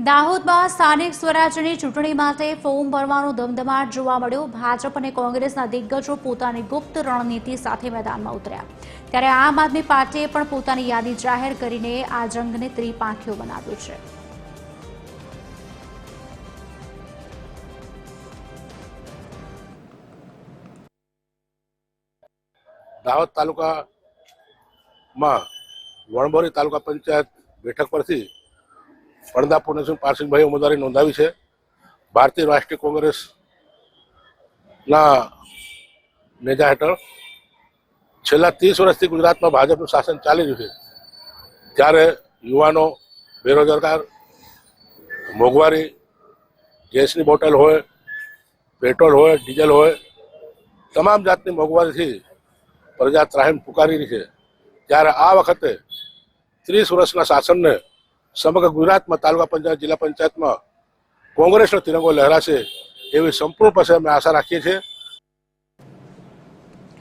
દાહોદમાં સ્થાનિક સ્વરાજ્યની ચૂંટણી માટે ફોર્મ ભરવાનો ધમધમાટ જોવા મળ્યો। ભાજપ અને કોંગ્રેસના દિગ્ગજો પોતાની ગુપ્ત રણનીતિ સાથે મેદાનમાં ઉતર્યા, ત્યારે આમ આદમી પાર્ટીએ પણ પોતાની યાદી જાહેર કરીને આ જંગને ત્રિપાંખીયો બનાવ્યો છે। દાહોદ તાલુકામાં વણબોરી તાલુકા પંચાયત બેઠક પરથી પડદા પૂર્ણસિંહ પારસિંગભાઈ ઉમેદવારી નોંધાવી છે। ભારતીય રાષ્ટ્રીય કોંગ્રેસના નેજા હેઠળ છેલ્લા 30 વર્ષથી ગુજરાતમાં ભાજપનું શાસન ચાલી રહ્યું છે, ત્યારે યુવાનો બેરોજગાર, મોંઘવારી, ગેસની બોટલ હોય, પેટ્રોલ હોય, ડીઝલ હોય, તમામ જાતની મોંઘવારીથી પ્રજા ત્રાહિમ પુકારી રહી છે। ત્યારે આ વખતે 30 વર્ષના શાસનને સમગ્ર ગુજરાતમાં તાલુકા પંચાયત, જિલ્લા પંચાયતમાં કોંગ્રેસનો તિરંગો લહેરાશે એવી સંપૂર્ણપણે અમે આશા રાખીએ છીએ।